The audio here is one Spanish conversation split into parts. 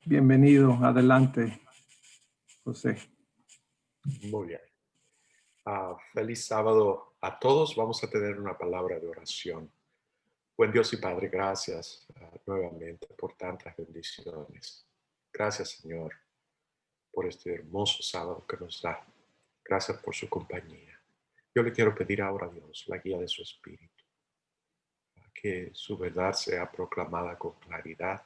Bienvenido, adelante, José. Muy bien. Feliz sábado a todos. Vamos a tener una palabra de oración. Buen Dios y Padre, gracias nuevamente por tantas bendiciones. Gracias, Señor, por este hermoso sábado que nos da. Gracias por su compañía. Yo le quiero pedir ahora a Dios la guía de su Espíritu, que su verdad sea proclamada con claridad,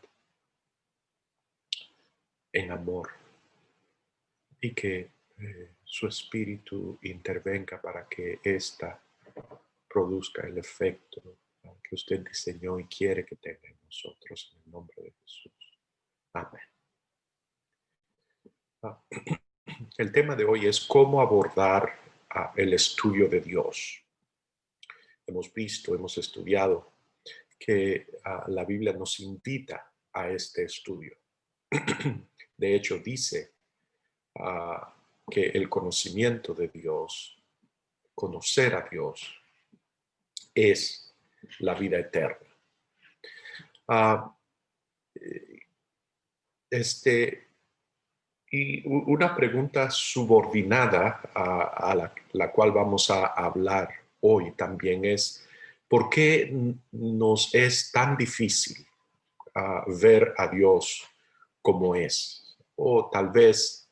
en amor, y que su Espíritu intervenga para que ésta produzca el efecto que usted diseñó y quiere que tenga en nosotros, en el nombre de Jesús. Amén. El tema de hoy es cómo abordar el estudio de Dios. Hemos visto, hemos estudiado que la Biblia nos invita a este estudio. De hecho, dice que el conocimiento de Dios, conocer a Dios, es la vida eterna. Y una pregunta subordinada a la cual vamos a hablar hoy también es, ¿por qué nos es tan difícil ver a Dios como es? O tal vez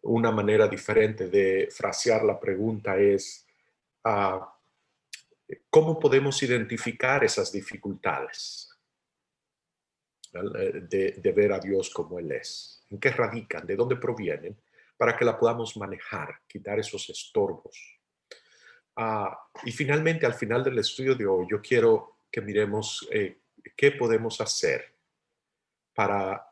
una manera diferente de frasear la pregunta es, ¿cómo podemos identificar esas dificultades de ver a Dios como Él es? ¿En qué radican? ¿De dónde provienen? Para que la podamos manejar, quitar esos estorbos. Y finalmente, al final del estudio de hoy, yo quiero que miremos qué podemos hacer para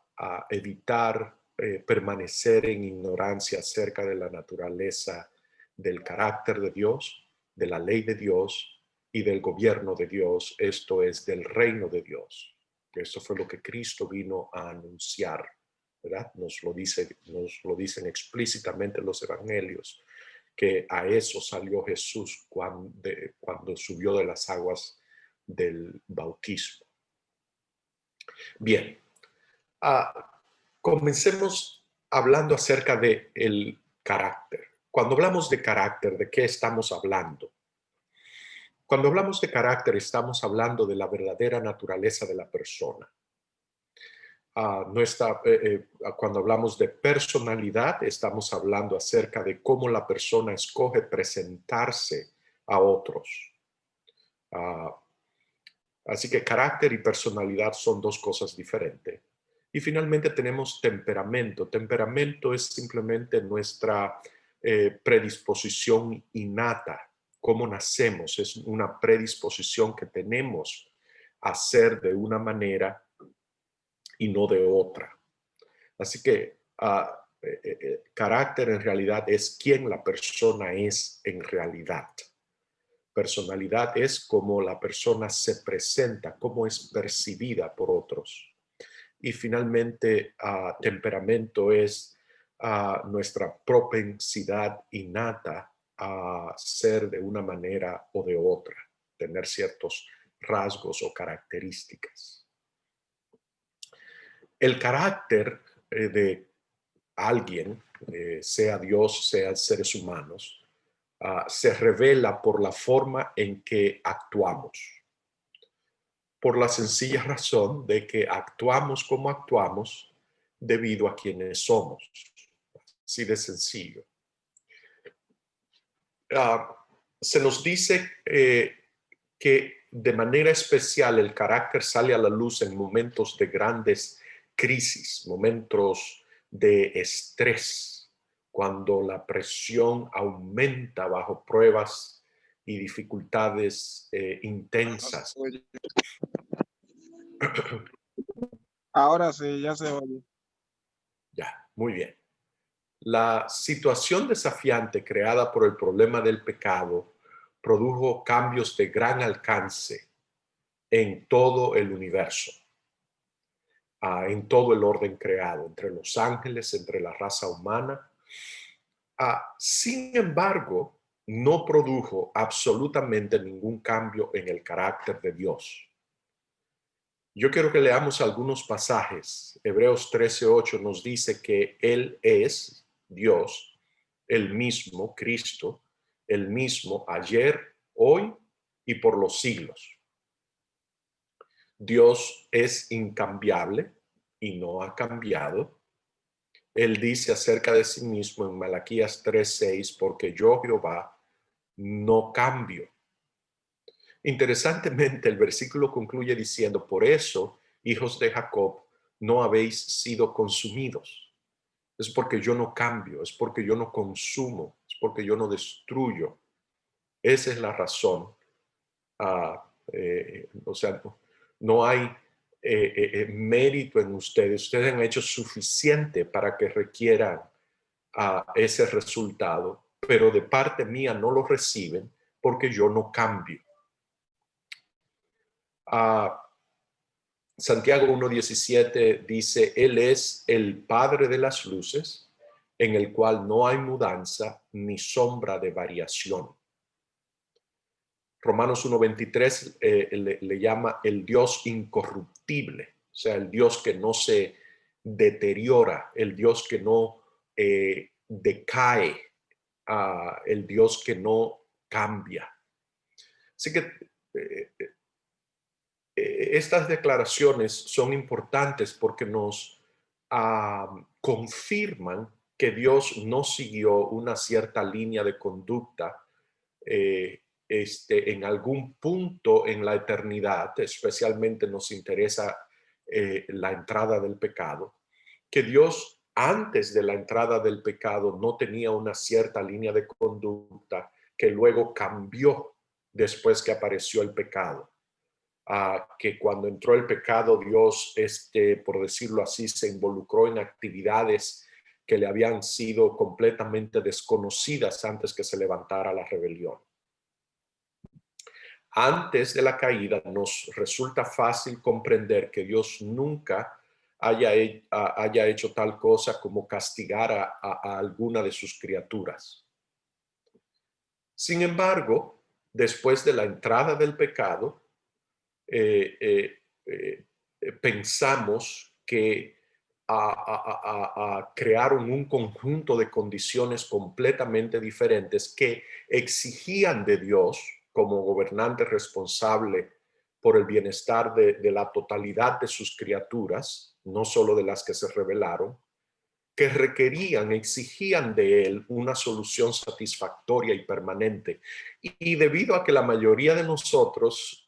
evitar permanecer en ignorancia acerca de la naturaleza del carácter de Dios, de la ley de Dios y del gobierno de Dios, esto es, del reino de Dios. Eso fue lo que Cristo vino a anunciar, ¿verdad? Nos lo dicen explícitamente los evangelios, que a eso salió Jesús cuando subió de las aguas del bautismo. Bien, comencemos hablando acerca del carácter. Cuando hablamos de carácter, ¿de qué estamos hablando? Cuando hablamos de carácter, estamos hablando de la verdadera naturaleza de la persona. Cuando hablamos de personalidad, estamos hablando acerca de cómo la persona escoge presentarse a otros. Así que carácter y personalidad son dos cosas diferentes. Y finalmente tenemos temperamento. Temperamento es simplemente nuestra predisposición innata, cómo nacemos. Es una predisposición que tenemos a ser de una manera y no de otra. Así que carácter en realidad es quién la persona es en realidad. Personalidad es cómo la persona se presenta, cómo es percibida por otros. Y finalmente, temperamento es nuestra propensidad innata a ser de una manera o de otra, tener ciertos rasgos o características. El carácter de alguien, sea Dios, sea seres humanos, se revela por la forma en que actuamos. Por la sencilla razón de que actuamos como actuamos debido a quienes somos. Así de sencillo. Se nos dice que de manera especial el carácter sale a la luz en momentos de grandes crisis, momentos de estrés, cuando la presión aumenta bajo pruebas y dificultades intensas. Ahora sí, ya se oye. Ya, muy bien. La situación desafiante creada por el problema del pecado produjo cambios de gran alcance en todo el universo, en todo el orden creado, entre los ángeles, entre la raza humana. Sin embargo, no produjo absolutamente ningún cambio en el carácter de Dios. Yo quiero que leamos algunos pasajes. Hebreos 13:8 nos dice que Él es Dios, el mismo Cristo, el mismo ayer, hoy y por los siglos. Dios es incambiable y no ha cambiado. Él dice acerca de sí mismo en Malaquías 3:6, porque yo, Jehová, no cambio. Interesantemente, el versículo concluye diciendo, por eso, hijos de Jacob, no habéis sido consumidos. Es porque yo no cambio, es porque yo no consumo, es porque yo no destruyo. Esa es la razón. O sea, no hay mérito en ustedes. Ustedes han hecho suficiente para que requieran ese resultado, pero de parte mía no lo reciben porque yo no cambio. Santiago 1:17 dice, Él es el Padre de las luces, en el cual no hay mudanza ni sombra de variación. Romanos 1:23 le llama el Dios incorruptible, o sea, el Dios que no se deteriora, el Dios que no decae, el Dios que no cambia. Así que estas declaraciones son importantes porque nos confirman que Dios no siguió una cierta línea de conducta en algún punto en la eternidad. Especialmente nos interesa la entrada del pecado, que Dios antes de la entrada del pecado no tenía una cierta línea de conducta que luego cambió después que apareció el pecado. Que cuando entró el pecado, Dios, por decirlo así, se involucró en actividades que le habían sido completamente desconocidas antes que se levantara la rebelión. Antes de la caída, nos resulta fácil comprender que Dios nunca haya hecho tal cosa como castigar a alguna de sus criaturas. Sin embargo, después de la entrada del pecado, pensamos que crearon un conjunto de condiciones completamente diferentes que exigían de Dios, como gobernante responsable por el bienestar de la totalidad de sus criaturas, no solo de las que se rebelaron, que exigían de él una solución satisfactoria y permanente. Y debido a que la mayoría de nosotros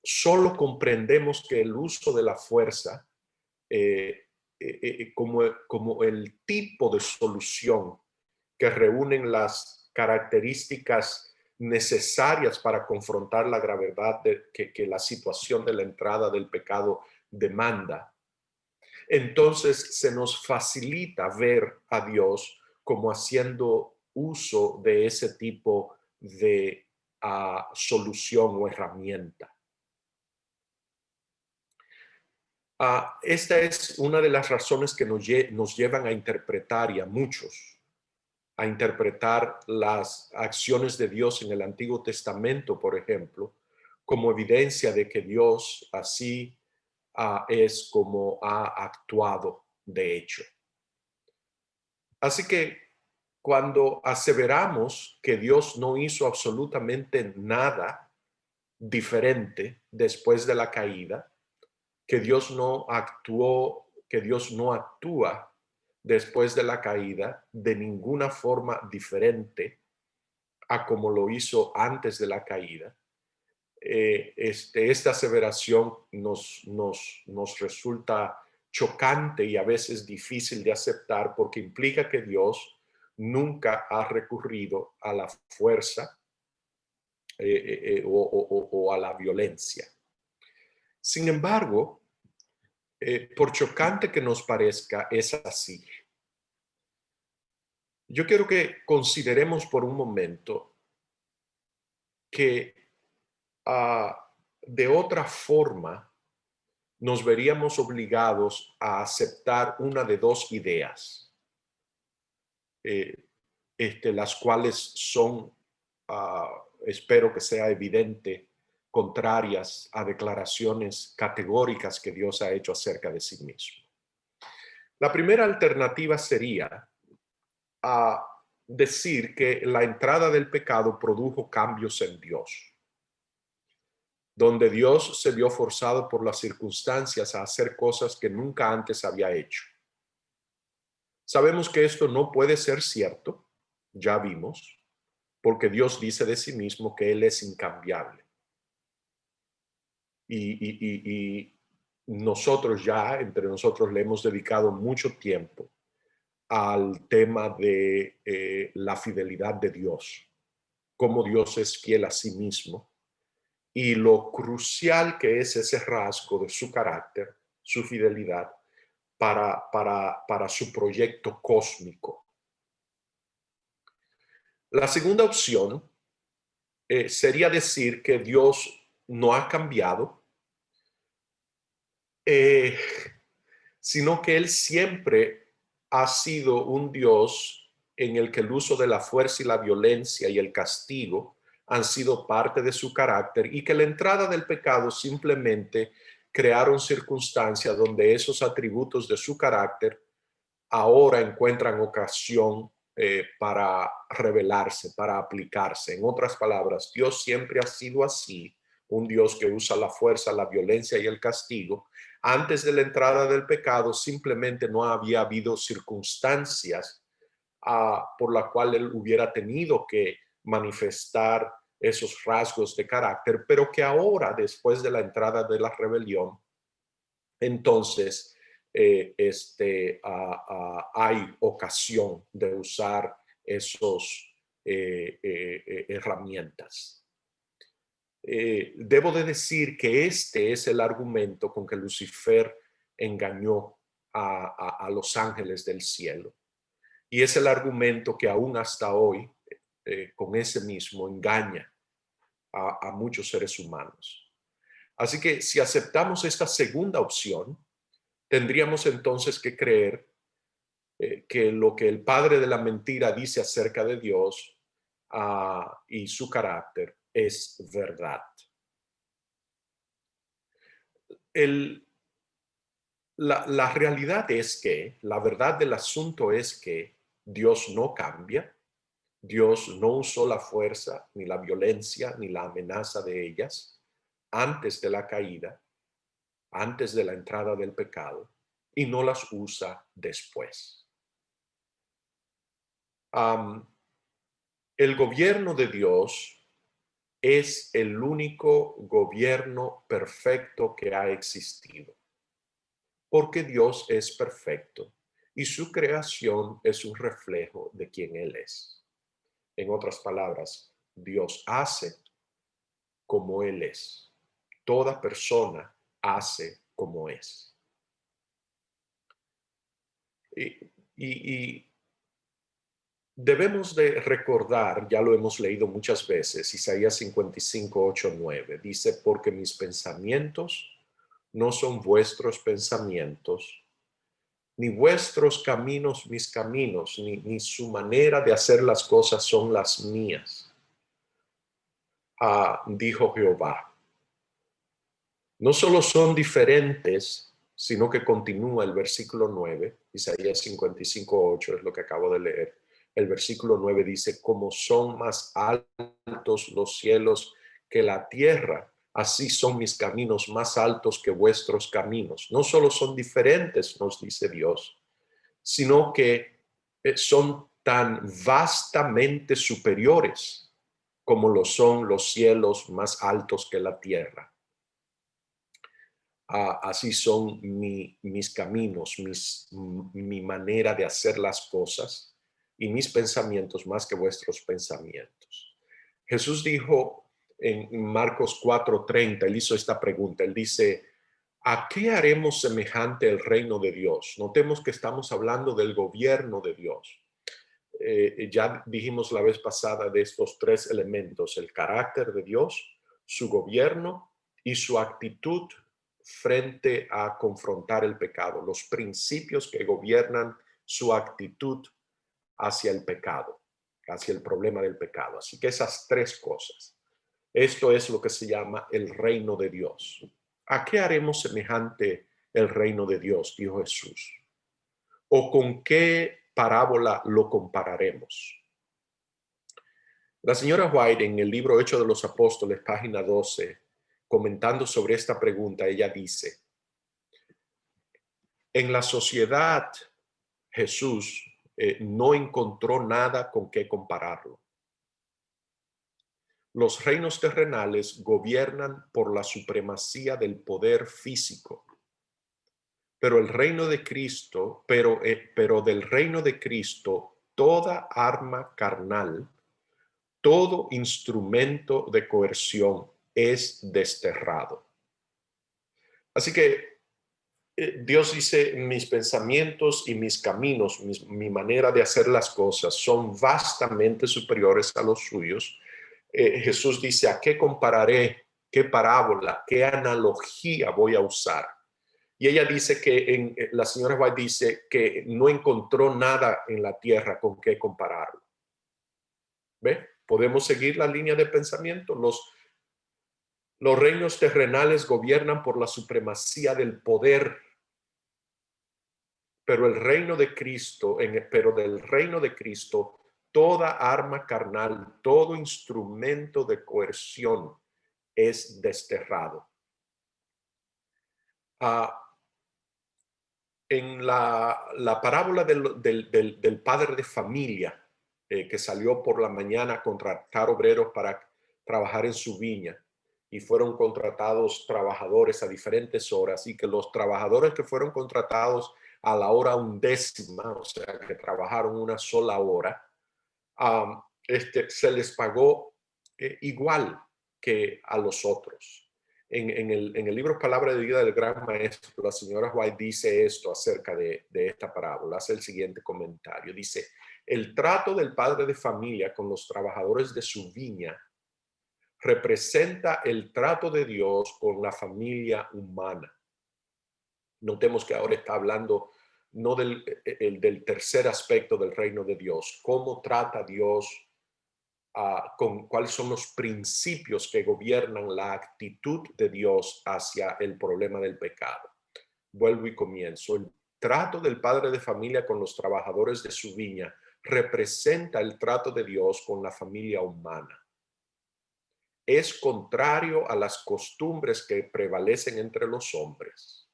solo comprendemos que el uso de la fuerza como el tipo de solución que reúnen las características necesarias para confrontar la gravedad que la situación de la entrada del pecado demanda, entonces se nos facilita ver a Dios como haciendo uso de ese tipo de solución o herramienta. Esta es una de las razones que nos llevan a interpretar, y a muchos, a interpretar las acciones de Dios en el Antiguo Testamento, por ejemplo, como evidencia de que Dios así es como ha actuado de hecho. Así que cuando aseveramos que Dios no hizo absolutamente nada diferente después de la caída, que Dios no actúa después de la caída de ninguna forma diferente a como lo hizo antes de la caída, esta aseveración nos resulta chocante y a veces difícil de aceptar, porque implica que Dios nunca ha recurrido a la fuerza o a la violencia. Sin embargo, por chocante que nos parezca, es así. Yo quiero que consideremos por un momento que de otra forma nos veríamos obligados a aceptar una de dos ideas, las cuales son, espero que sea evidente contrarias a declaraciones categóricas que Dios ha hecho acerca de sí mismo. La primera alternativa sería decir que la entrada del pecado produjo cambios en Dios, donde Dios se vio forzado por las circunstancias a hacer cosas que nunca antes había hecho. Sabemos que esto no puede ser cierto, ya vimos, porque Dios dice de sí mismo que Él es incambiable. Y nosotros ya, entre nosotros, le hemos dedicado mucho tiempo al tema de la fidelidad de Dios, cómo Dios es fiel a sí mismo y lo crucial que es ese rasgo de su carácter, su fidelidad, para su proyecto cósmico. La segunda opción sería decir que Dios no ha cambiado, sino que Él siempre ha sido un Dios en el que el uso de la fuerza y la violencia y el castigo han sido parte de su carácter y que la entrada del pecado simplemente crearon circunstancias donde esos atributos de su carácter ahora encuentran ocasión para revelarse, para aplicarse. En otras palabras, Dios siempre ha sido así, un Dios que usa la fuerza, la violencia y el castigo. Antes de la entrada del pecado, simplemente no había habido circunstancias por la cual él hubiera tenido que manifestar esos rasgos de carácter, pero que ahora, después de la entrada de la rebelión, entonces hay ocasión de usar esos herramientas. Debo de decir que este es el argumento con que Lucifer engañó a los ángeles del cielo. Y es el argumento que aún hasta hoy, con ese mismo, engaña a muchos seres humanos. Así que si aceptamos esta segunda opción, tendríamos entonces que creer que lo que el padre de la mentira dice acerca de Dios y su carácter es verdad. La realidad es que, la verdad del asunto es que Dios no cambia. Dios no usó la fuerza, ni la violencia, ni la amenaza de ellas antes de la caída, antes de la entrada del pecado, y no las usa después. El gobierno de Dios es el único gobierno perfecto que ha existido, porque Dios es perfecto y su creación es un reflejo de quien Él es. En otras palabras, Dios hace como Él es. Toda persona hace como es. Y debemos de recordar, ya lo hemos leído muchas veces, Isaías 55, 8, 9, dice, porque mis pensamientos no son vuestros pensamientos, ni vuestros caminos mis caminos, ni su manera de hacer las cosas son las mías, dijo Jehová. No solo son diferentes, sino que continúa el versículo 9, Isaías 55, 8 es lo que acabo de leer. El versículo 9 dice, como son más altos los cielos que la tierra, así son mis caminos más altos que vuestros caminos. No solo son diferentes, nos dice Dios, sino que son tan vastamente superiores como lo son los cielos más altos que la tierra. Así son mis caminos, mi manera de hacer las cosas y mis pensamientos más que vuestros pensamientos. Jesús dijo en Marcos 4:30, él hizo esta pregunta, él dice, ¿a qué haremos semejante el reino de Dios? Notemos que estamos hablando del gobierno de Dios. Ya dijimos la vez pasada de estos tres elementos, el carácter de Dios, su gobierno y su actitud frente a confrontar el pecado, los principios que gobiernan su actitud hacia el pecado, hacia el problema del pecado. Así que esas tres cosas. Esto es lo que se llama el reino de Dios. ¿A qué haremos semejante el reino de Dios?, dijo Jesús. ¿O con qué parábola lo compararemos? La señora White, en el libro Hechos de los Apóstoles, página 12, comentando sobre esta pregunta, ella dice: en la sociedad Jesús no encontró nada con qué compararlo. Los reinos terrenales gobiernan por la supremacía del poder físico, pero el reino de Cristo, pero del reino de Cristo, toda arma carnal, todo instrumento de coerción es desterrado. Así que Dios dice: mis pensamientos y mis caminos, mi manera de hacer las cosas son vastamente superiores a los suyos. Jesús dice: ¿a qué compararé? ¿Qué parábola? ¿Qué analogía voy a usar? Y ella dice que la señora White dice que no encontró nada en la tierra con qué compararlo. ¿Ve? ¿Podemos seguir la línea de pensamiento? Los reinos terrenales gobiernan por la supremacía del poder, pero del reino de Cristo, toda arma carnal, todo instrumento de coerción es desterrado. En la parábola del padre de familia que salió por la mañana a contratar obreros para trabajar en su viña, y fueron contratados trabajadores a diferentes horas, y que los trabajadores que fueron contratados a la hora 1/10, o sea, que trabajaron una sola hora, se les pagó igual que a los otros. En el libro Palabra de Vida del Gran Maestro, la señora White dice esto acerca de esta parábola, hace el siguiente comentario. Dice: el trato del padre de familia con los trabajadores de su viña representa el trato de Dios con la familia humana. Notemos que ahora está hablando no del tercer aspecto del reino de Dios, cómo trata Dios, con cuáles son los principios que gobiernan la actitud de Dios hacia el problema del pecado. Vuelvo y comienzo. El trato del padre de familia con los trabajadores de su viña representa el trato de Dios con la familia humana. Es contrario a las costumbres que prevalecen entre los hombres.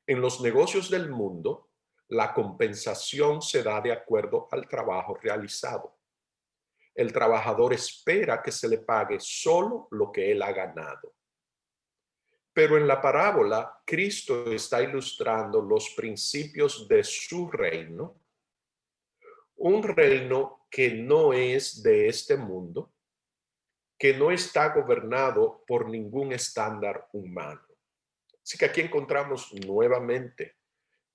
En los negocios del mundo, la compensación se da de acuerdo al trabajo realizado. El trabajador espera que se le pague solo lo que él ha ganado. Pero en la parábola, Cristo está ilustrando los principios de su reino, un reino que no es de este mundo, que no está gobernado por ningún estándar humano. Así que aquí encontramos nuevamente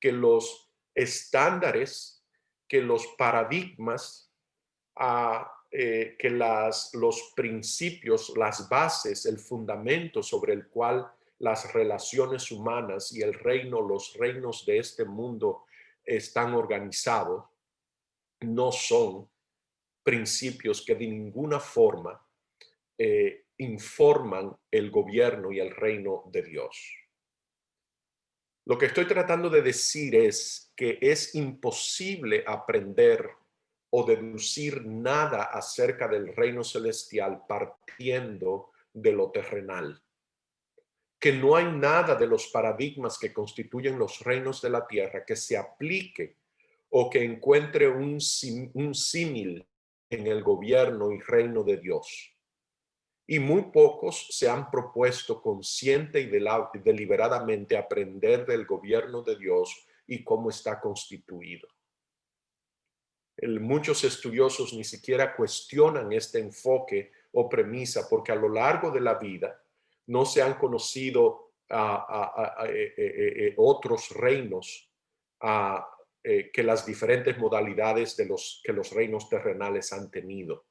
que los estándares, que los paradigmas, que los principios, las bases, el fundamento sobre el cual las relaciones humanas y los reinos de este mundo están organizados, no son principios que de ninguna forma informan el gobierno y el reino de Dios. Lo que estoy tratando de decir es que es imposible aprender o deducir nada acerca del reino celestial partiendo de lo terrenal. Que no hay nada de los paradigmas que constituyen los reinos de la tierra que se aplique o que encuentre un símil en el gobierno y reino de Dios. Y muy pocos se han propuesto consciente y deliberadamente aprender del gobierno de Dios y cómo está constituido. Muchos estudiosos ni siquiera cuestionan este enfoque o premisa, porque a lo largo de la vida no se han conocido otros reinos que las diferentes modalidades que los reinos terrenales han tenido.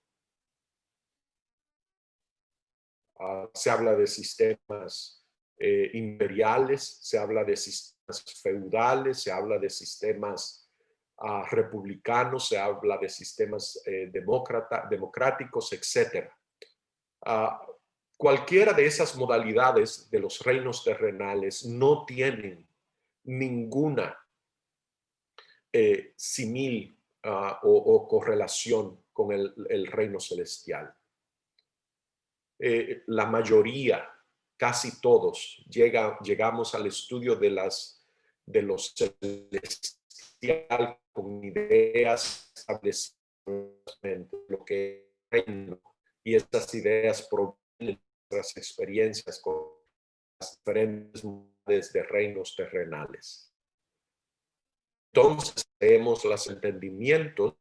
Se habla de sistemas imperiales, se habla de sistemas feudales, se habla de sistemas republicanos, se habla de sistemas democráticos, etc. cualquiera de esas modalidades de los reinos terrenales no tienen ninguna simil o correlación con el reino celestial. La mayoría, casi todos, llegamos al estudio de los celestial con ideas establecidas, lo que es el reino, y estas ideas provienen de nuestras experiencias con las diferentes modalidades de reinos terrenales. Entonces, leemos los entendimientos.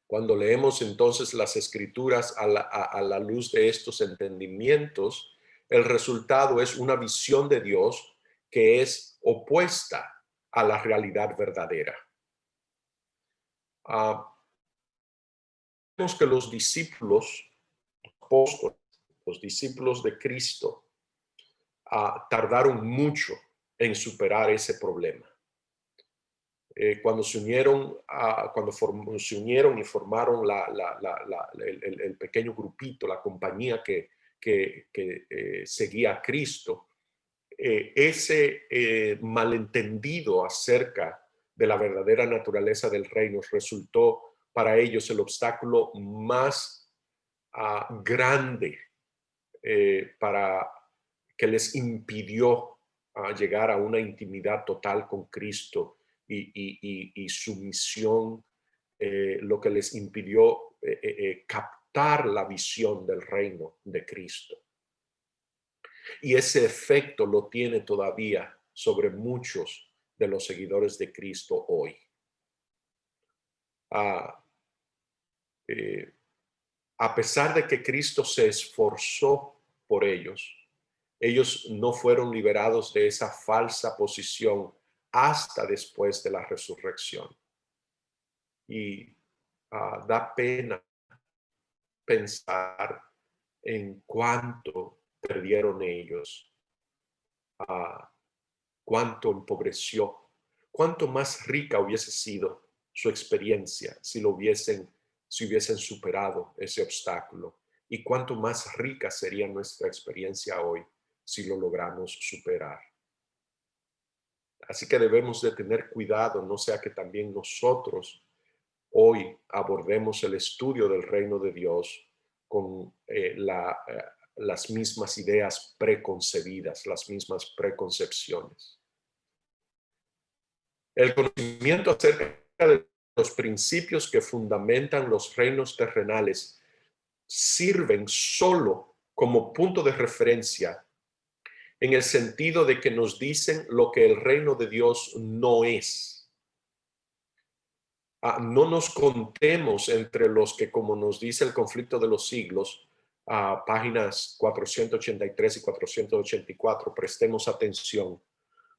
Cuando leemos entonces las escrituras a la luz de estos entendimientos, el resultado es una visión de Dios que es opuesta a la realidad verdadera. Vemos que los discípulos, apóstoles, los discípulos de Cristo, tardaron mucho en superar ese problema. Cuando se unieron y formaron el pequeño grupito, la compañía que seguía a Cristo, ese malentendido acerca de la verdadera naturaleza del reino resultó para ellos el obstáculo más grande para que les impidió llegar a una intimidad total con Cristo y su misión, lo que les impidió captar la visión del reino de Cristo. Y ese efecto lo tiene todavía sobre muchos de los seguidores de Cristo hoy. A pesar de que Cristo se esforzó por ellos no fueron liberados de esa falsa posición hasta después de la resurrección. Y da pena pensar en cuánto perdieron ellos, cuánto empobreció, cuánto más rica hubiese sido su experiencia si hubiesen superado ese obstáculo, y cuánto más rica sería nuestra experiencia hoy si lo logramos superar. Así que debemos de tener cuidado, no sea que también nosotros hoy abordemos el estudio del reino de Dios con las mismas ideas preconcebidas, las mismas preconcepciones. El conocimiento acerca de los principios que fundamentan los reinos terrenales sirven solo como punto de referencia en el sentido de que nos dicen lo que el reino de Dios no es. No nos contemos entre los que, como nos dice el conflicto de los siglos, páginas 483 y 484, prestemos atención.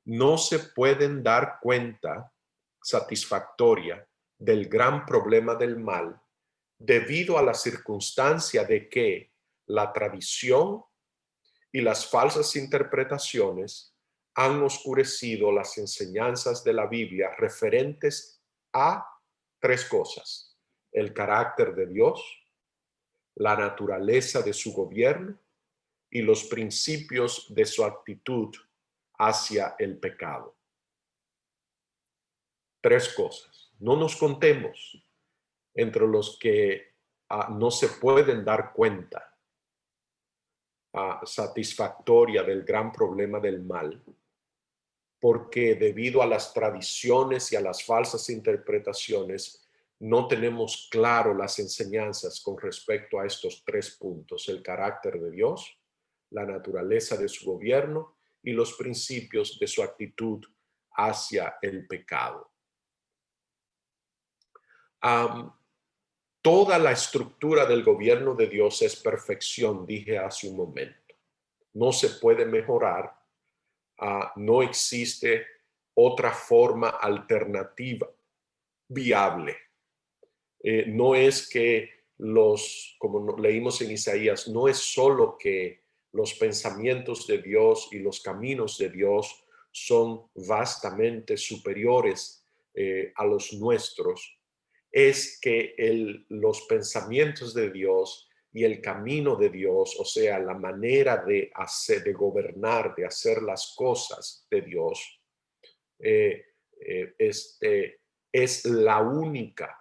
No se pueden dar cuenta satisfactoria del gran problema del mal debido a la circunstancia de que la tradición y las falsas interpretaciones han oscurecido las enseñanzas de la Biblia referentes a tres cosas: el carácter de Dios, la naturaleza de su gobierno y los principios de su actitud hacia el pecado. Tres cosas. No nos contemos entre los que no se pueden dar cuenta satisfactoria del gran problema del mal, porque debido a las tradiciones y a las falsas interpretaciones no tenemos claro las enseñanzas con respecto a estos tres puntos: el carácter de Dios, la naturaleza de su gobierno y los principios de su actitud hacia el pecado. Toda la estructura del gobierno de Dios es perfección, dije hace un momento. No se puede mejorar. No existe otra forma alternativa viable. No es que como leímos en Isaías, no es solo que los pensamientos de Dios y los caminos de Dios son vastamente superiores a los nuestros. es que los pensamientos de Dios y el camino de Dios, o sea, la manera de hacer, de gobernar, de hacer las cosas de Dios, es la única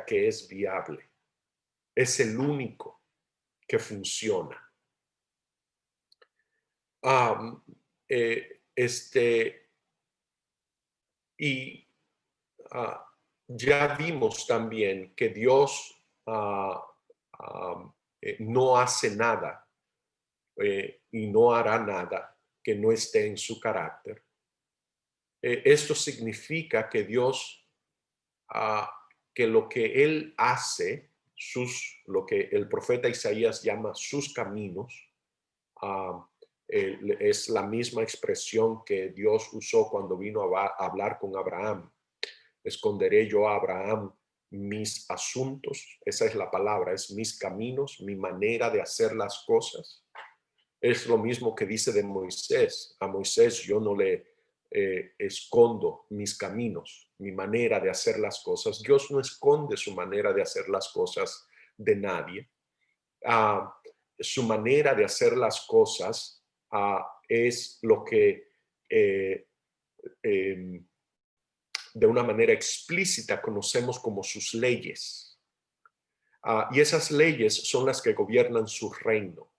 que es viable, es el único que funciona. Ya vimos también que Dios no hace nada y no hará nada que no esté en su carácter. Esto significa que Dios, que lo que Él hace, lo que el profeta Isaías llama sus caminos, es la misma expresión que Dios usó cuando vino a hablar con Abraham. Esconderé yo a Abraham mis asuntos. Esa es la palabra, es mis caminos, mi manera de hacer las cosas. Es lo mismo que dice de Moisés. A Moisés yo no le escondo mis caminos, mi manera de hacer las cosas. Dios no esconde su manera de hacer las cosas de nadie. Su manera de hacer las cosas es lo que de una manera explícita conocemos como sus leyes. Y esas leyes son las que gobiernan su reino.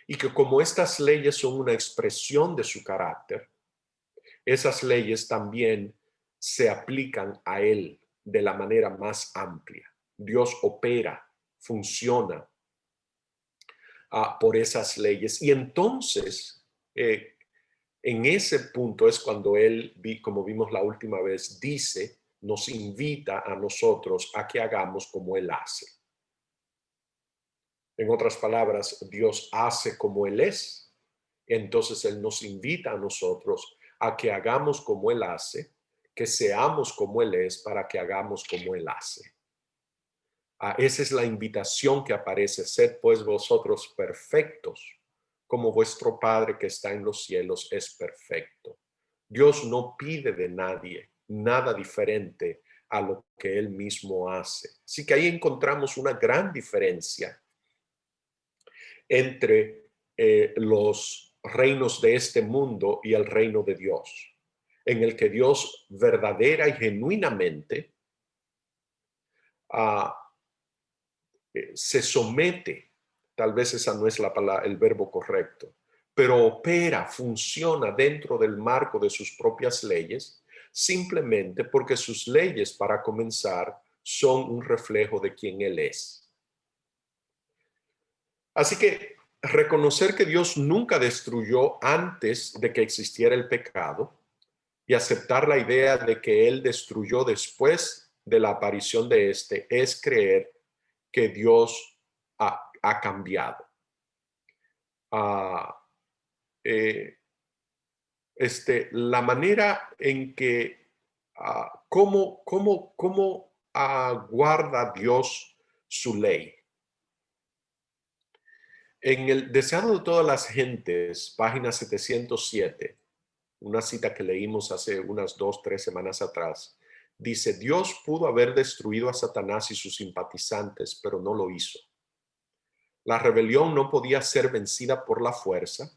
Y que como estas leyes son una expresión de su carácter, esas leyes también se aplican a él de la manera más amplia. Dios opera, funciona por esas leyes. Y entonces, en ese punto es cuando él, como vimos la última vez, nos invita a nosotros a que hagamos como él hace. En otras palabras, Dios hace como él es. Entonces él nos invita a nosotros a que hagamos como él hace, que seamos como él es para que hagamos como él hace. Esa es la invitación que aparece: sed pues vosotros perfectos, como vuestro Padre que está en los cielos es perfecto. Dios no pide de nadie nada diferente a lo que él mismo hace. Así que ahí encontramos una gran diferencia entre los reinos de este mundo y el reino de Dios, en el que Dios verdadera y genuinamente se somete. Tal vez esa no es el verbo correcto, pero opera, funciona dentro del marco de sus propias leyes, simplemente porque sus leyes, para comenzar, son un reflejo de quién Él es. Así que reconocer que Dios nunca destruyó antes de que existiera el pecado y aceptar la idea de que Él destruyó después de la aparición de este es creer que Dios ha cambiado. La manera en que, cómo guarda Dios su ley. En el Deseado de todas las gentes, página 707, una cita que leímos hace unas 2-3 semanas atrás, dice: Dios pudo haber destruido a Satanás y sus simpatizantes, pero no lo hizo. La rebelión no podía ser vencida por la fuerza.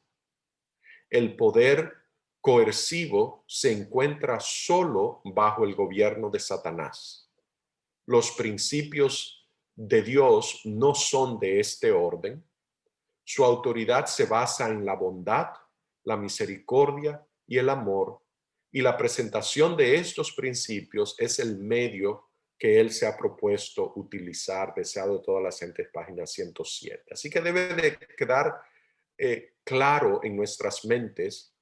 El poder coercivo se encuentra solo bajo el gobierno de Satanás. Los principios de Dios no son de este orden. Su autoridad se basa en la bondad, la misericordia y el amor, y la presentación de estos principios es el medio que él se ha propuesto utilizar. Deseado de todas las gentes, página 107. Así que debe de quedar claro en nuestras mentes,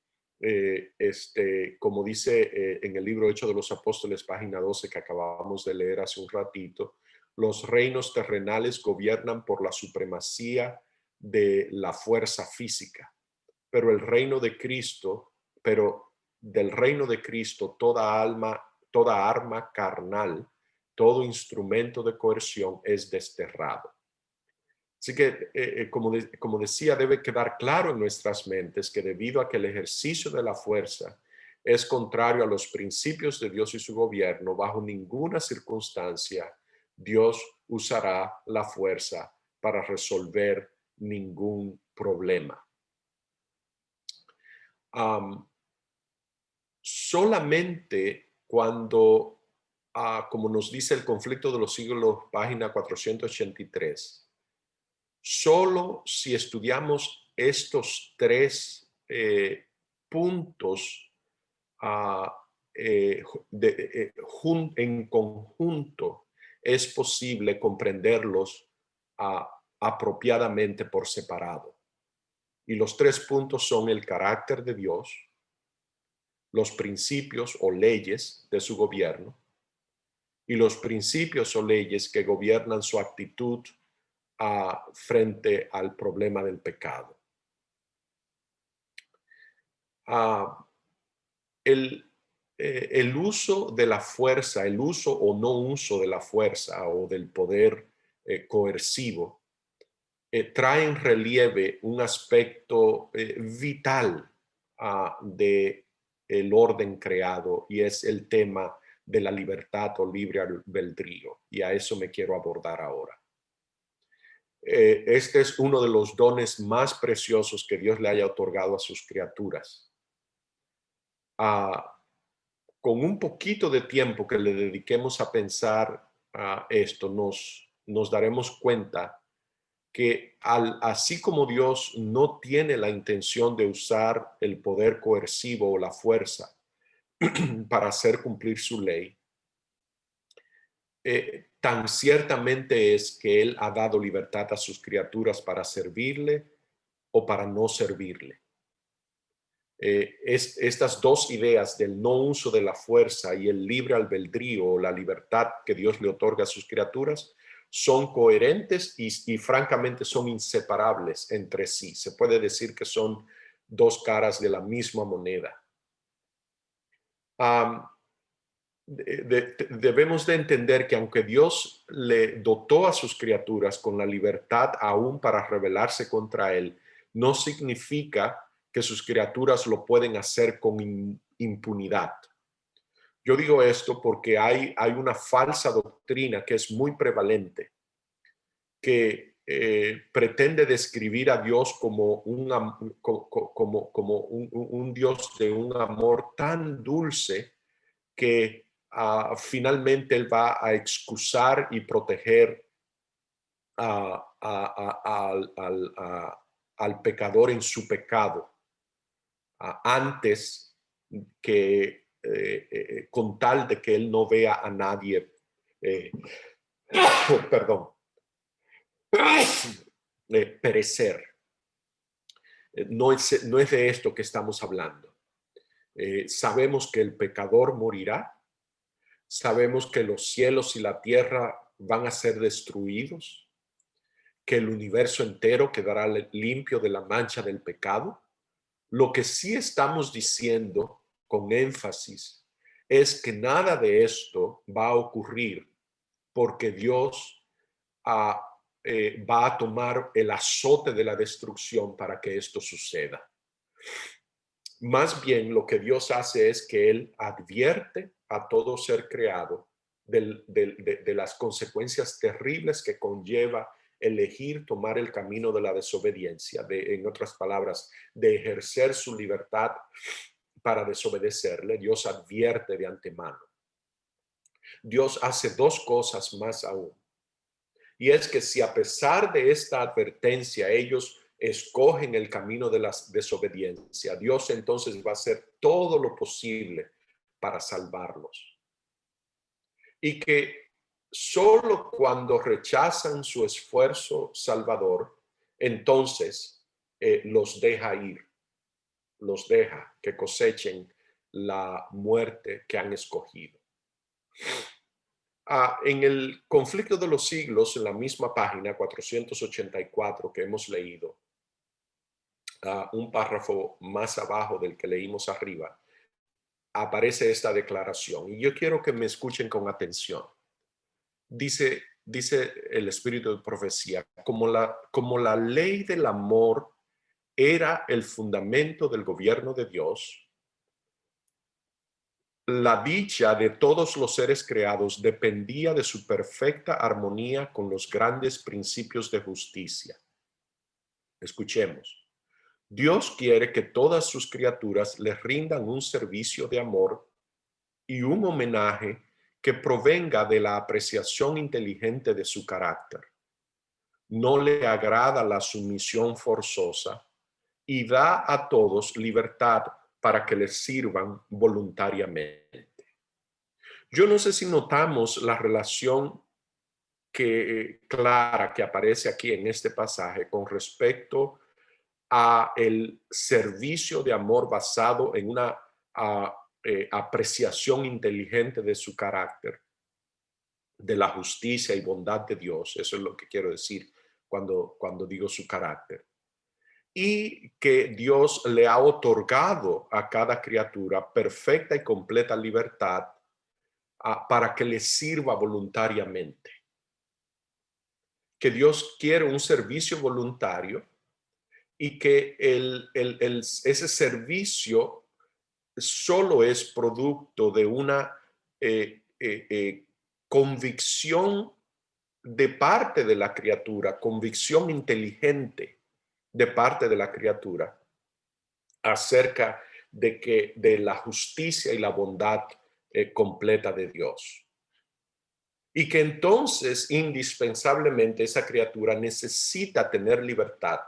como dice en el libro Hechos de los Apóstoles, página 12, que acabamos de leer hace un ratito: los reinos terrenales gobiernan por la supremacía de la fuerza física, pero del reino de Cristo toda arma carnal, todo instrumento de coerción es desterrado. Así que, como decía, debe quedar claro en nuestras mentes que debido a que el ejercicio de la fuerza es contrario a los principios de Dios y su gobierno, bajo ninguna circunstancia Dios usará la fuerza para resolver ningún problema. Solamente cuando, como nos dice el conflicto de los siglos, página 483, solo si estudiamos estos tres puntos en conjunto, es posible comprenderlos apropiadamente por separado. Y los tres puntos son el carácter de Dios, los principios o leyes de su gobierno y los principios o leyes que gobiernan su actitud frente al problema del pecado. El uso de la fuerza, el uso o no uso de la fuerza o del poder coercivo, trae en relieve un aspecto vital de el orden creado, y es el tema de la libertad o libre albedrío, y a eso me quiero abordar ahora. Este es uno de los dones más preciosos que Dios le haya otorgado a sus criaturas. Con un poquito de tiempo que le dediquemos a pensar esto, nos daremos cuenta que así como Dios no tiene la intención de usar el poder coercivo o la fuerza para hacer cumplir su ley, tan ciertamente es que Él ha dado libertad a sus criaturas para servirle o para no servirle. Estas dos ideas del no uso de la fuerza y el libre albedrío o la libertad que Dios le otorga a sus criaturas son coherentes y francamente son inseparables entre sí. Se puede decir que son dos caras de la misma moneda. Debemos de entender que aunque Dios le dotó a sus criaturas con la libertad aún para rebelarse contra Él, no significa que sus criaturas lo pueden hacer con impunidad. Yo digo esto porque hay una falsa doctrina que es muy prevalente, que pretende describir a Dios como un Dios de un amor tan dulce que finalmente Él va a excusar y proteger al pecador en su pecado antes que con tal de que Él no vea a nadie perecer. No es de esto que estamos hablando. Sabemos que el pecador morirá. Sabemos que los cielos y la tierra van a ser destruidos, que el universo entero quedará limpio de la mancha del pecado. Lo que sí estamos diciendo con énfasis es que nada de esto va a ocurrir porque Dios va a tomar el azote de la destrucción para que esto suceda. Más bien lo que Dios hace es que Él advierte a todo ser creado de las consecuencias terribles que conlleva elegir tomar el camino de la desobediencia, en otras palabras, de ejercer su libertad para desobedecerle. Dios advierte de antemano. Dios hace dos cosas más aún. Y es que si a pesar de esta advertencia ellos escogen el camino de la desobediencia, Dios entonces va a hacer todo lo posible para salvarlos. Y que solo cuando rechazan su esfuerzo salvador, entonces los deja ir, los deja que cosechen la muerte que han escogido. En el conflicto de los siglos, en la misma página 484 que hemos leído, un párrafo más abajo del que leímos arriba, aparece esta declaración. Y yo quiero que me escuchen con atención. Dice el espíritu de profecía, como la ley del amor era el fundamento del gobierno de Dios, la dicha de todos los seres creados dependía de su perfecta armonía con los grandes principios de justicia. Escuchemos. Dios quiere que todas sus criaturas le rindan un servicio de amor y un homenaje que provenga de la apreciación inteligente de su carácter. No le agrada la sumisión forzosa y da a todos libertad para que les sirvan voluntariamente. Yo no sé si notamos la relación clara que aparece aquí en este pasaje con respecto a el servicio de amor basado en una apreciación inteligente de su carácter, de la justicia y bondad de Dios. Eso es lo que quiero decir cuando digo su carácter. Y que Dios le ha otorgado a cada criatura perfecta y completa libertad para que le sirva voluntariamente. Que Dios quiere un servicio voluntario y que ese servicio solo es producto de una convicción de parte de la criatura, convicción inteligente de parte de la criatura acerca de la justicia y la bondad completa de Dios. Y que entonces indispensablemente esa criatura necesita tener libertad.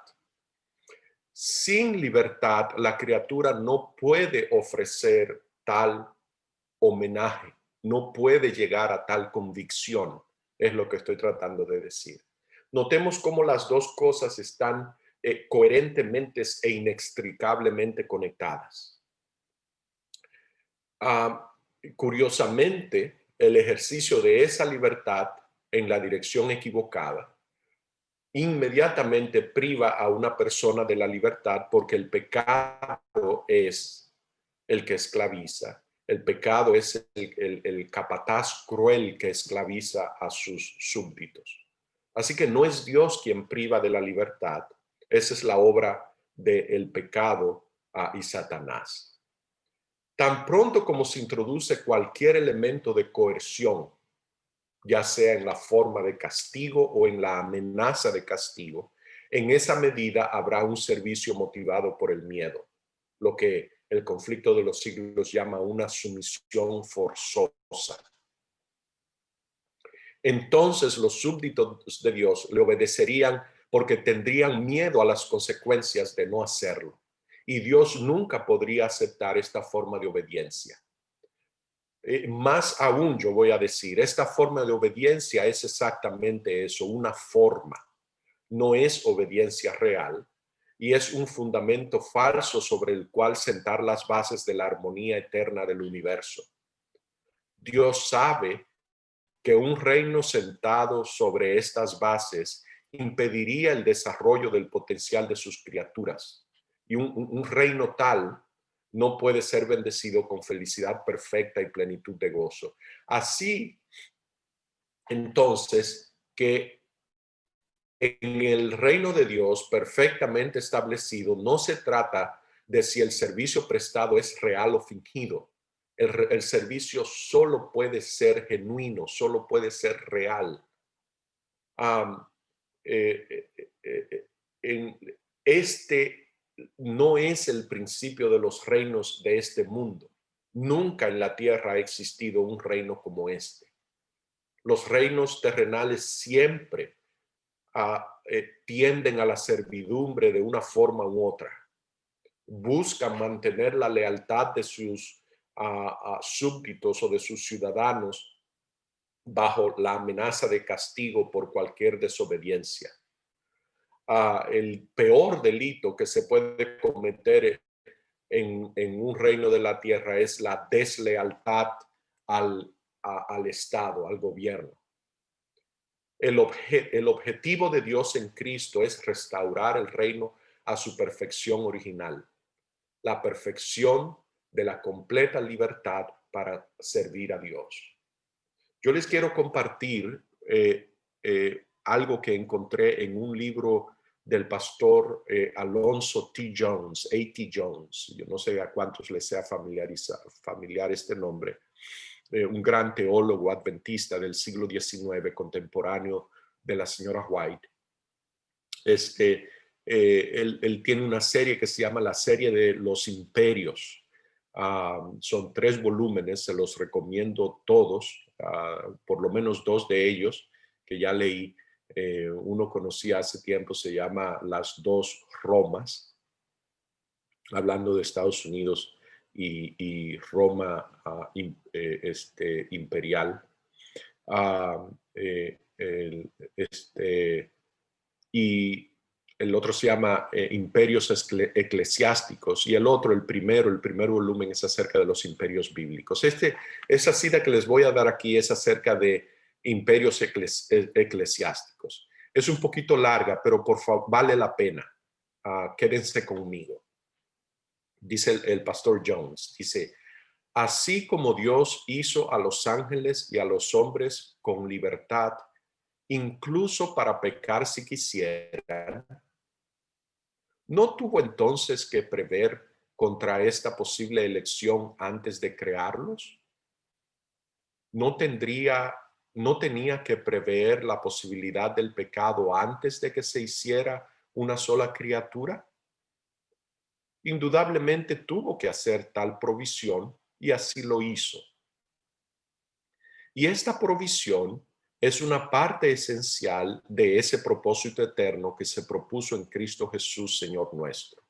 Sin libertad, la criatura no puede ofrecer tal homenaje, no puede llegar a tal convicción, es lo que estoy tratando de decir. Notemos cómo las dos cosas están coherentemente e inextricablemente conectadas. Curiosamente, el ejercicio de esa libertad en la dirección equivocada inmediatamente priva a una persona de la libertad, porque el pecado es el que esclaviza. El pecado es el capataz cruel que esclaviza a sus súbditos. Así que no es Dios quien priva de la libertad. Esa es la obra del pecado y Satanás. Tan pronto como se introduce cualquier elemento de coerción, ya sea en la forma de castigo o en la amenaza de castigo, en esa medida habrá un servicio motivado por el miedo, lo que el conflicto de los siglos llama una sumisión forzosa. Entonces los súbditos de Dios le obedecerían porque tendrían miedo a las consecuencias de no hacerlo. Y Dios nunca podría aceptar esta forma de obediencia. Más aún, yo voy a decir, esta forma de obediencia es exactamente eso, una forma. No es obediencia real y es un fundamento falso sobre el cual sentar las bases de la armonía eterna del universo. Dios sabe que un reino sentado sobre estas bases impediría el desarrollo del potencial de sus criaturas. Y un reino tal no puede ser bendecido con felicidad perfecta y plenitud de gozo. Así, entonces, que en el reino de Dios perfectamente establecido, no se trata de si el servicio prestado es real o fingido. El servicio solo puede ser genuino, solo puede ser real. Este no es el principio de los reinos de este mundo. Nunca en la tierra ha existido un reino como este. Los reinos terrenales siempre tienden a la servidumbre de una forma u otra. Buscan mantener la lealtad de sus súbditos o de sus ciudadanos bajo la amenaza de castigo por cualquier desobediencia. El peor delito que se puede cometer en un reino de la tierra es la deslealtad al Estado, al gobierno. El objetivo de Dios en Cristo es restaurar el reino a su perfección original, la perfección de la completa libertad para servir a Dios. Yo les quiero compartir algo que encontré en un libro del pastor Alonzo T. Jones, A.T. Jones. Yo no sé a cuántos les sea familiar este nombre. Un gran teólogo adventista del siglo XIX, contemporáneo de la señora White. Él tiene una serie que se llama la serie de los imperios. Son 3 volúmenes, se los recomiendo todos, por lo menos 2 de ellos que ya leí. Uno conocí hace tiempo, se llama Las 2 Romas, hablando de Estados Unidos y Roma imperial. Y el otro se llama Imperios Eclesiásticos, y el otro, el primer volumen es acerca de los imperios bíblicos. Esa cita que les voy a dar aquí es acerca de imperios eclesiásticos. Es un poquito larga, pero por favor, vale la pena. Quédense conmigo. Dice el pastor Jones, dice: así como Dios hizo a los ángeles y a los hombres con libertad, incluso para pecar si quisieran, ¿no tuvo entonces que prever contra esta posible elección antes de crearlos? ¿No tenía que prever la posibilidad del pecado antes de que se hiciera una sola criatura? Indudablemente tuvo que hacer tal provisión y así lo hizo. Y esta provisión es una parte esencial de ese propósito eterno que se propuso en Cristo Jesús, Señor nuestro.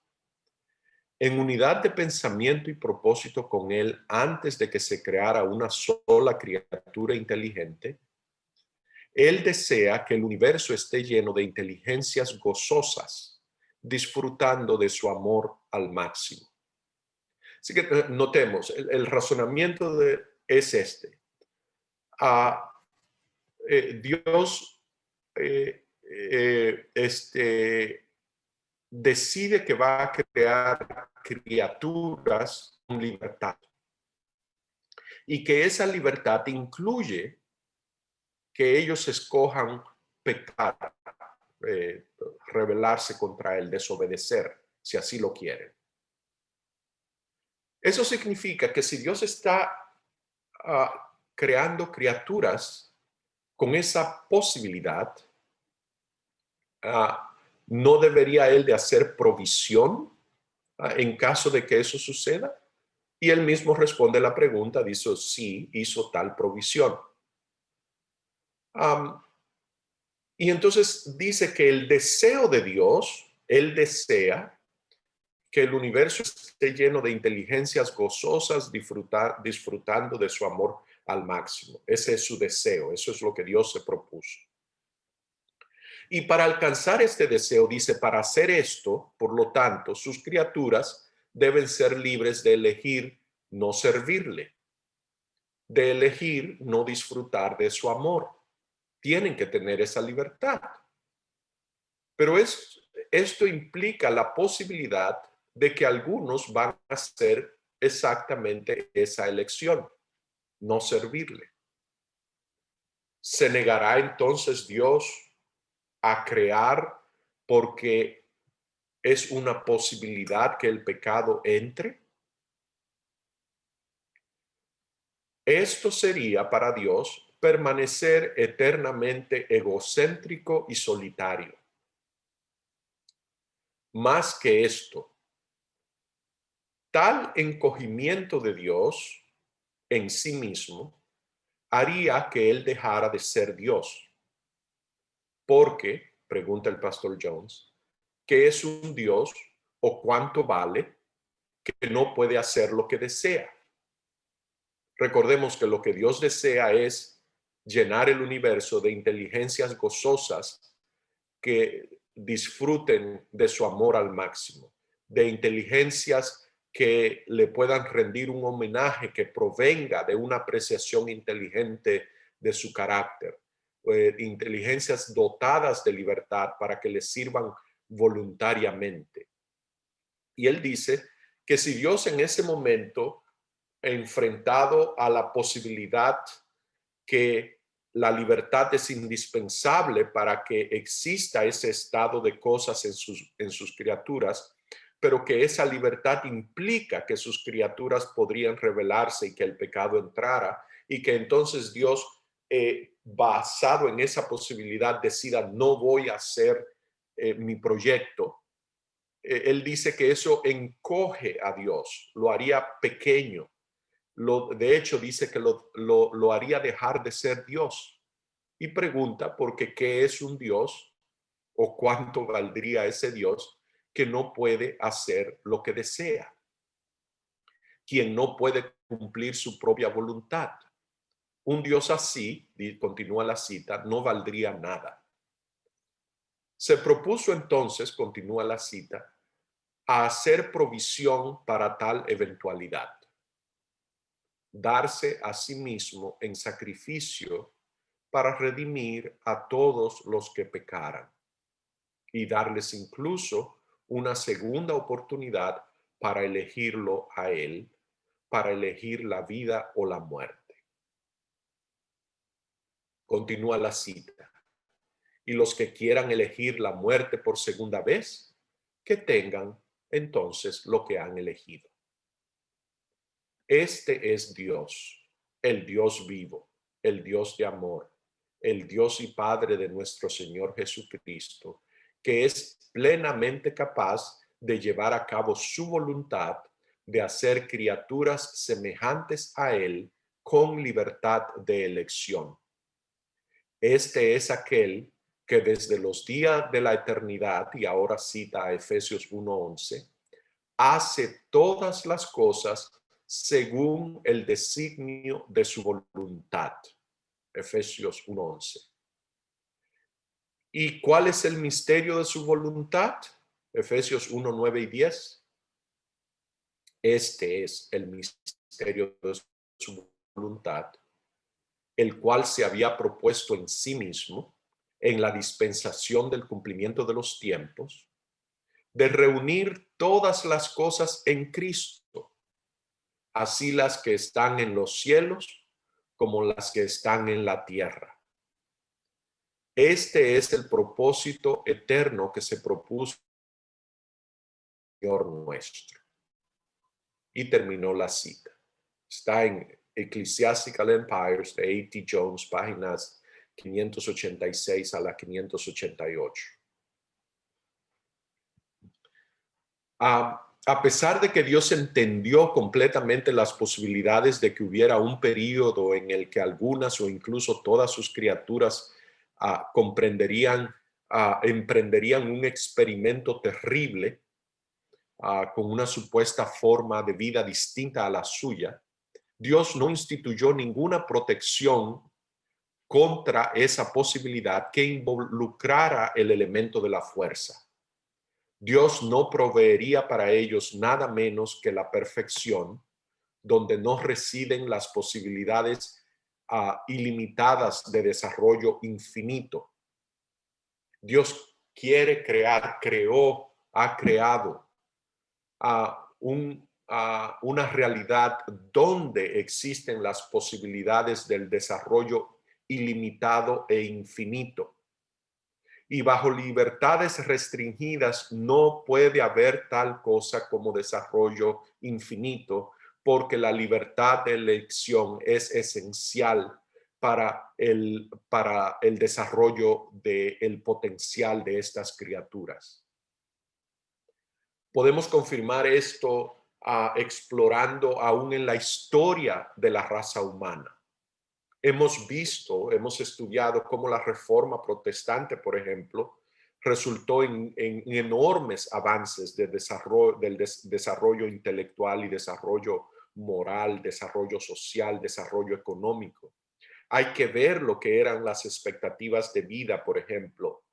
En unidad de pensamiento y propósito con Él antes de que se creara una sola criatura inteligente, Él desea que el universo esté lleno de inteligencias gozosas, disfrutando de su amor al máximo. Así que notemos, el razonamiento es este. Dios decide que va a crear criaturas con libertad, y que esa libertad incluye que ellos escojan pecar, rebelarse contra él, desobedecer, si así lo quieren. Eso significa que si Dios está creando criaturas con esa posibilidad, ¿no debería él de hacer provisión en caso de que eso suceda? Y él mismo responde la pregunta, dice: sí, hizo tal provisión. Y entonces dice que el deseo de Dios, él desea que el universo esté lleno de inteligencias gozosas, disfrutando de su amor al máximo. Ese es su deseo, eso es lo que Dios se propuso. Y para alcanzar este deseo, dice, para hacer esto, por lo tanto, sus criaturas deben ser libres de elegir no servirle, de elegir no disfrutar de su amor. Tienen que tener esa libertad. Pero esto implica la posibilidad de que algunos van a hacer exactamente esa elección, no servirle. ¿Se negará entonces Dios a crear porque es una posibilidad que el pecado entre? Esto sería para Dios permanecer eternamente egocéntrico y solitario. Más que esto, tal encogimiento de Dios en sí mismo haría que él dejara de ser Dios. Porque, pregunta el pastor Jones, ¿qué es un Dios o cuánto vale que no puede hacer lo que desea? Recordemos que lo que Dios desea es llenar el universo de inteligencias gozosas que disfruten de su amor al máximo, de inteligencias que le puedan rendir un homenaje que provenga de una apreciación inteligente de su carácter, inteligencias dotadas de libertad para que le sirvan voluntariamente. Y él dice que si Dios en ese momento, enfrentado a la posibilidad que la libertad es indispensable para que exista ese estado de cosas en sus criaturas, pero que esa libertad implica que sus criaturas podrían rebelarse y que el pecado entrara, y que entonces Dios, basado en esa posibilidad, decida: no voy a hacer mi proyecto. Él dice que eso encoge a Dios, lo haría pequeño. De hecho, dice que lo haría dejar de ser Dios. Y pregunta porque ¿qué es un Dios o cuánto valdría ese Dios que no puede hacer lo que desea? Quien no puede cumplir su propia voluntad. Un Dios así, continúa la cita, no valdría nada. Se propuso entonces, continúa la cita, a hacer provisión para tal eventualidad. Darse a sí mismo en sacrificio para redimir a todos los que pecaran y darles incluso una segunda oportunidad para elegirlo a él, para elegir la vida o la muerte. Continúa la cita. Y los que quieran elegir la muerte por segunda vez, que tengan entonces lo que han elegido. Este es Dios, el Dios vivo, el Dios de amor, el Dios y Padre de nuestro Señor Jesucristo, que es plenamente capaz de llevar a cabo su voluntad de hacer criaturas semejantes a Él con libertad de elección. Este es aquel que desde los días de la eternidad, y ahora cita a Efesios 1:11, hace todas las cosas según el designio de su voluntad. Efesios 1:11. ¿Y cuál es el misterio de su voluntad? Efesios 1:9 y 10. Este es el misterio de su voluntad, el cual se había propuesto en sí mismo, en la dispensación del cumplimiento de los tiempos, de reunir todas las cosas en Cristo, así las que están en los cielos como las que están en la tierra. Este es el propósito eterno que se propuso el Señor nuestro. Y terminó la cita. Está en Ecclesiastical Empires de A.T. Jones, páginas 586 a la 588. A pesar de que Dios entendió completamente las posibilidades de que hubiera un período en el que algunas o incluso todas sus criaturas emprenderían un experimento terrible con una supuesta forma de vida distinta a la suya, Dios no instituyó ninguna protección contra esa posibilidad que involucrara el elemento de la fuerza. Dios no proveería para ellos nada menos que la perfección, donde no residen las posibilidades ilimitadas de desarrollo infinito. Dios quiere crear, ha creado una realidad donde existen las posibilidades del desarrollo ilimitado e infinito. Y bajo libertades restringidas no puede haber tal cosa como desarrollo infinito, porque la libertad de elección es esencial para el desarrollo del potencial de estas criaturas. Podemos confirmar esto explorando aún en la historia de la raza humana. Hemos estudiado cómo la Reforma Protestante, por ejemplo, resultó en enormes avances del desarrollo intelectual y desarrollo moral, desarrollo social, desarrollo económico. Hay que ver lo que eran las expectativas de vida, por ejemplo,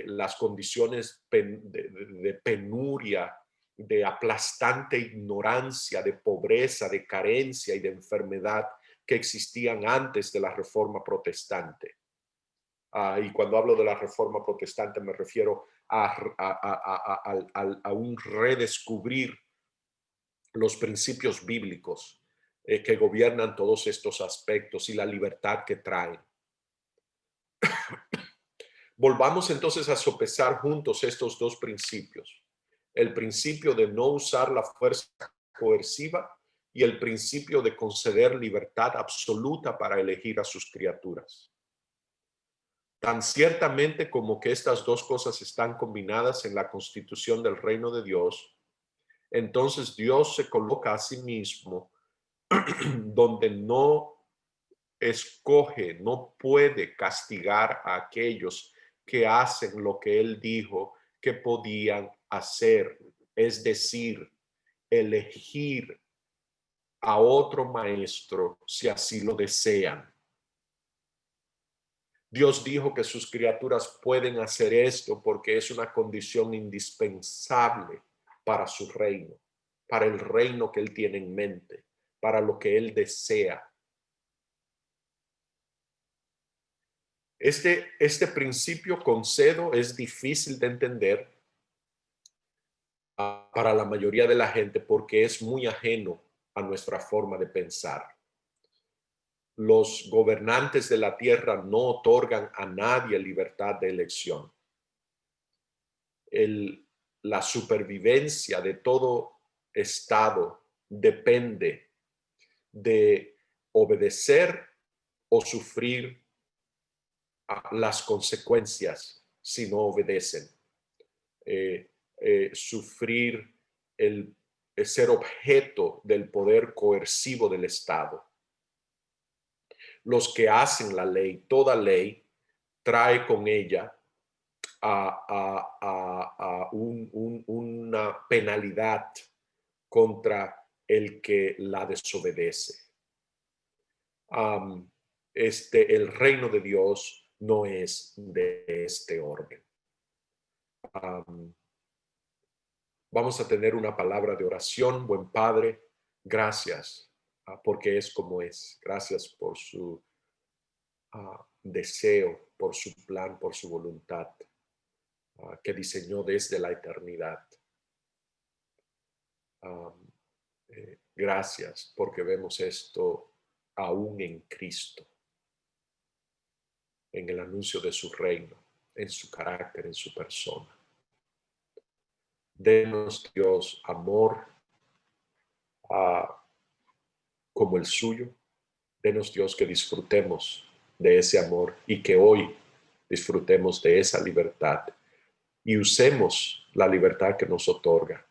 las condiciones de penuria, de aplastante ignorancia, de pobreza, de carencia y de enfermedad que existían antes de la Reforma Protestante. Y cuando hablo de la Reforma Protestante me refiero a un redescubrir los principios bíblicos que gobiernan todos estos aspectos y la libertad que traen. Volvamos entonces a sopesar juntos estos dos principios. El principio de no usar la fuerza coerciva y el principio de conceder libertad absoluta para elegir a sus criaturas. Tan ciertamente como que estas dos cosas están combinadas en la constitución del reino de Dios, entonces Dios se coloca a sí mismo donde no escoge, no puede castigar a aquellos que hacen lo que Él dijo que podían hacer, es decir, elegir a otro maestro si así lo desean. Dios dijo que sus criaturas pueden hacer esto porque es una condición indispensable para su reino, para el reino que Él tiene en mente, para lo que Él desea. Este principio, concedo, es difícil de entender para la mayoría de la gente porque es muy ajeno a nuestra forma de pensar. Los gobernantes de la tierra no otorgan a nadie libertad de elección. La supervivencia de todo estado depende de obedecer o sufrir las consecuencias si no obedecen. Sufrir el ser objeto del poder coercivo del Estado. Los que hacen la ley, toda ley, trae con ella una penalidad contra el que la desobedece. El reino de Dios no es de este orden. Vamos a tener una palabra de oración. Buen Padre, gracias porque es como es. Gracias por su deseo, por su plan, por su voluntad que diseñó desde la eternidad. Gracias porque vemos esto aún en Cristo, en el anuncio de su reino, en su carácter, en su persona. Denos, Dios, amor como el suyo. Denos, Dios, que disfrutemos de ese amor y que hoy disfrutemos de esa libertad y usemos la libertad que nos otorga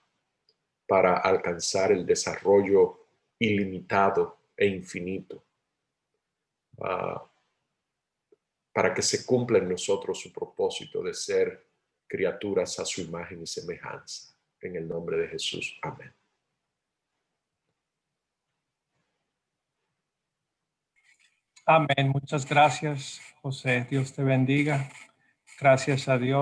para alcanzar el desarrollo ilimitado e infinito, para que se cumpla en nosotros su propósito de ser criaturas a su imagen y semejanza. En el nombre de Jesús. Amén. Amén. Muchas gracias, José. Dios te bendiga. Gracias a Dios.